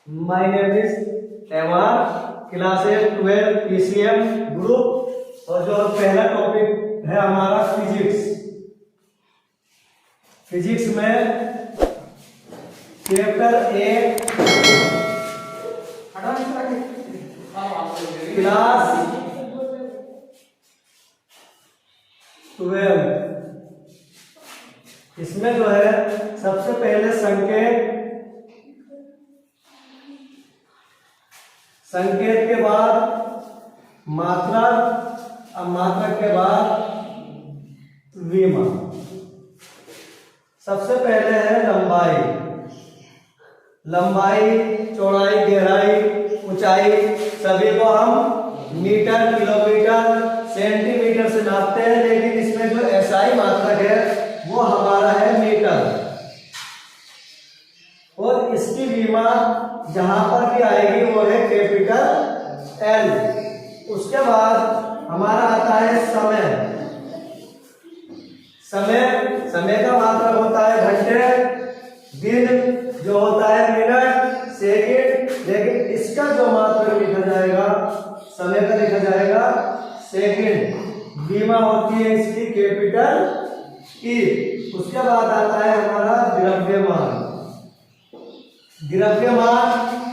My name is MR, classes 12 PCM group. और जो पहला टॉपिक है हमारा फिजिक्स। फिजिक्स में चैप्टर 1 क्लास 12। इसमें जो है सबसे पहले संकेत के बाद मात्रा, अब मात्रक के बाद विमा। सबसे पहले है लंबाई, चौड़ाई, गहराई, ऊंचाई, सभी को हम मीटर, किलोमीटर, सेंटीमीटर से नापते हैं। लेकिन इसमें जो एसआई मात्रक है वो हमारा है मीटर। और इसकी विमा जहां पर भी आएगी वो है कैपिटल एल। उसके बाद हमारा आता है समय का मात्रक होता है घंटे, दिन जो होता है मिनट, सेकंड। लेकिन इसका जो मात्रक लिखा जाएगा, समय का लिखा जाएगा सेकंड। विमा होती है इसकी कैपिटल ई। उसके बाद आता है हमारा द्रव्यमान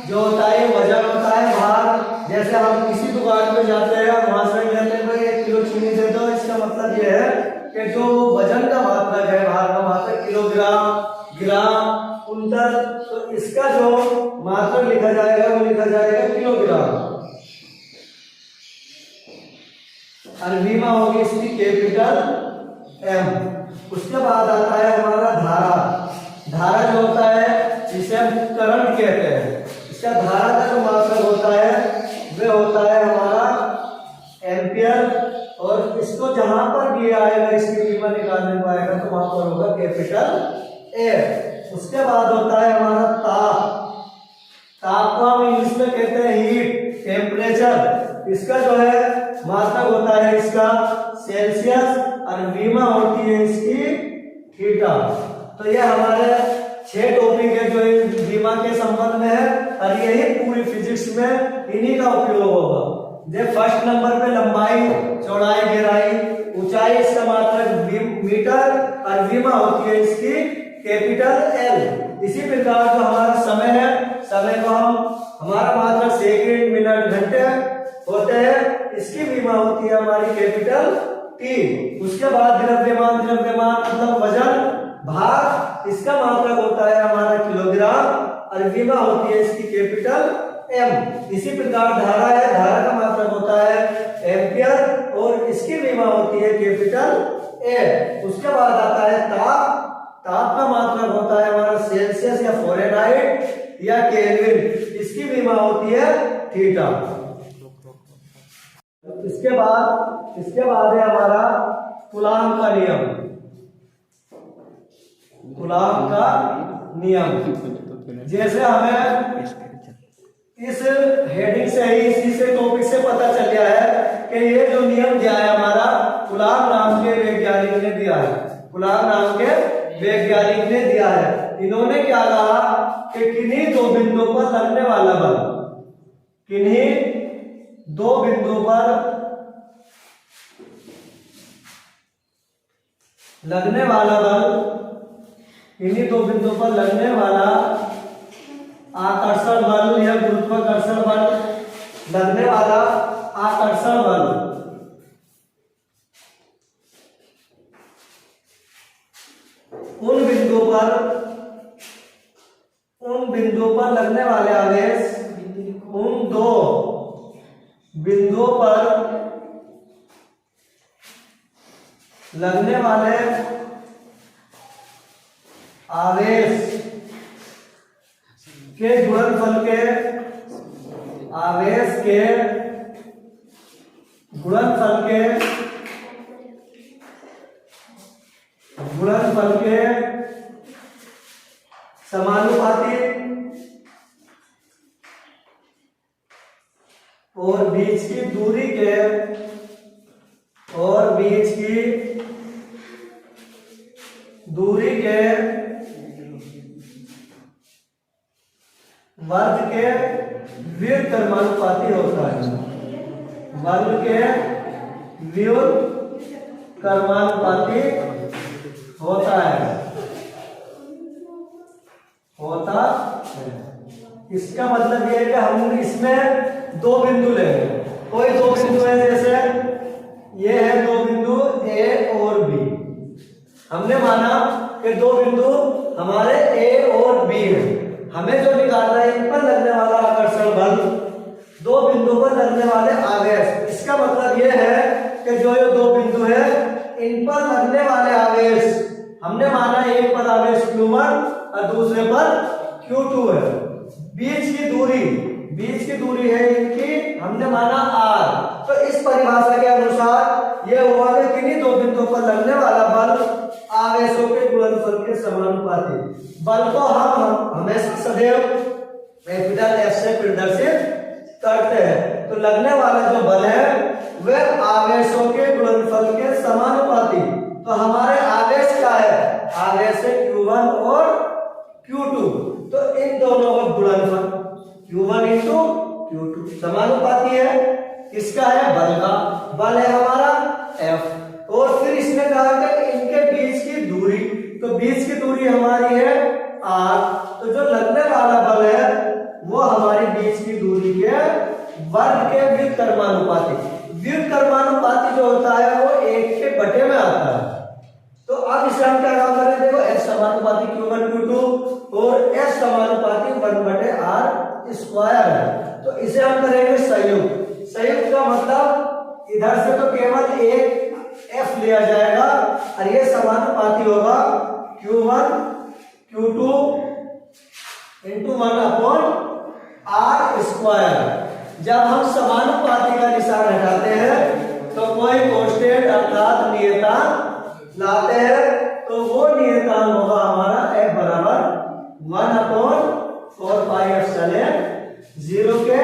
जो होता है वजन होता है, भार। जैसे हम किसी दुकान में जाते हैं, वहां से कहते हैं भाई 1 किलो चीनी दे दो। इसका मतलब यह है कि जो वजन का मात्रक है भार का मात्रक किलोग्राम, ग्राम, कुंतल। तो इसका जो मात्रक लिखा जाएगा वो लिखा जाएगा किलोग्राम। और विमा होगी इसकी कैपिटल एम। उसके बाद आता है हमारा धारा जो होता है जिसे हम करंट कहते हैं। इसका धारा का जो मात्रक होता है वह होता है हमारा एम्पियर। और इसको जहां पर भी आएगा, इसकी विमा निकालने को आएगा तो वहां पर होगा कैपिटल ए। उसके बाद होता है हमारा ताप को हम इंग्लिश में कहते हैं हीट, टेम्परेचर। इसका जो है मात्रक होता है इसका सेल्सियस और विमा होती है इसकी थीटा। तो ये हमारे 6 टॉपिक है जो विमा के संबंध में है। और यही पूरी फिजिक्स में इन्हीं का उपयोग होगा। जैसे फर्स्ट नंबर पे लंबाई, चौड़ाई, गहराई, ऊंचाई, इसका मात्रक मीटर और विमा होती है इसकी कैपिटल एल। इसी प्रकार जो हमारा समय है, समय को हमारा मात्रक सेकंड, मिनट, घंटे होते हैं। इसकी विमा होती है हमारी कैपिटल टी। उसके बाद द्रव्यमान मतलब वजन, भार। इसका मात्रक होता है हमारा किलोग्राम और विमा होती है इसकी कैपिटल एम। इसी प्रकार धारा है, धारा का मात्रक होता है एम्पियर और इसकी विमा होती है कैपिटल ए। उसके बाद आता है ताप का मात्रक होता है हमारा सेल्सियस या फ़ारेनहाइट या केल्विन। इसकी विमा होती है थीटा। इसके बाद है हमारा कूलॉम का नियम। जैसे हमें इस हेडिंग से ही, इसी से टॉपिक से पता चल गया है कि ये जो नियम दिया है हमारा कूलॉम नाम के वैज्ञानिक ने दिया है। इन्होंने क्या कहा कि किन्हीं दो बिंदुओं पर लगने वाला बल, इन्हीं दो बिंदुओं पर लगने वाला आकर्षण बल या गुरुत्वाकर्षण बल, लगने वाला आकर्षण बल उन बिंदुओं पर लगने वाले आवेश, उन दो बिंदुओं पर लगने वाले आवेश के गुणनफल के समानुपाती और बीच की दूरी के वर्ग के व्युत्क्रमानुपाती होता है। वर्ग के व्युत्क्रमानुपाती होता है। इसका मतलब ये है कि हम इसमें दो बिंदु लेंगे। कोई दो बिंदु है, जैसे ये है दो बिंदु ए और बी। हमने माना कि दो बिंदु हमारे ए और बी है। हमें जो निकालना है इन पर लगने वाला आकर्षण बल, दो बिंदु पर लगने वाले आवेश। इसका मतलब ये है कि जो ये दो बिंदु है इन पर लगने वाले आवेश, हमने माना एक पर आवेश Q1 और दूसरे पर Q2 है। बीच की दूरी है इनकी, हमने माना R। तो इस परिभाषा के अनुसार यह हुआ कि किन्हीं दो बिंदुओं पर लगने वाला बल आवेशों के गुणनफल के समानुपाती। बल को हम हमेशा सदैव कैपिटल F से प्रदर्शित करते हैं। तो लगने वाला जो बल है वह आवेशों के गुणनफल के समानुपाती। तो हमारे आवेश क्या है? आवेश है Q1 और Q2। तो इन दोनों का गुणनफल Q1 into Q2 समानुपाती है। इसका है बल का, बल है हमारा F। और फिर इसने कहा कि इनके बीच की दूरी, तो बीच की दूरी हमारी है R। तो जो लगने वाला बल है वो हमारी बीच की दूरी के वर्ग के व्युत्क्रमानुपाती। व्युत्क्रमानुपाती जो होता है वो 1 के बटे में आता है। तो अब इसे हम क्या काम करें? देखो F समानुपाती Q1 Q2 और F समानुपाती 1/R स्क्वायर है। तो इसे हम करेंगे संयुक्त। संयुक्त का मतलब इधर से तो केवल एक F लिया जाएगा और ये समानुपाती होगा Q1 Q2 into 1/R square. जब हम समानुपाती का निशान हटाते हैं तो कोई कांस्टेंट अर्थात नियतांक लाते हैं, तो वो नियतांक होगा हमारा F बराबर 1/4πε0 के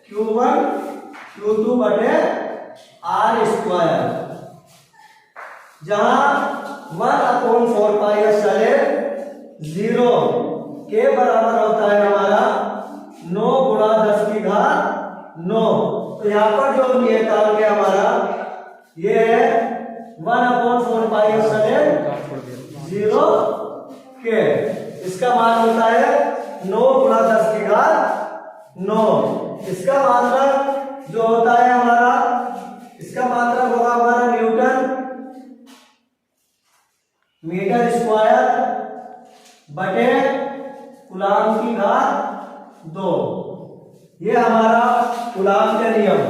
Q1 Q2 बटे R स्क्वायर, जहां 1/4πε0 के बराबर होता है हमारा 9 × 10⁹। तो यहाँ पर जो नियतांक है हमारा ये है 1/4πε0 के, इसका मान होता है 9 × 10⁹। इसका मात्रक जो होता है हमारा, इसका मात्रक होगा हमारा न्यूटन मीटर स्क्वायर बटे कूलाम की घात 2। ये हमारा कूलाम का नियम।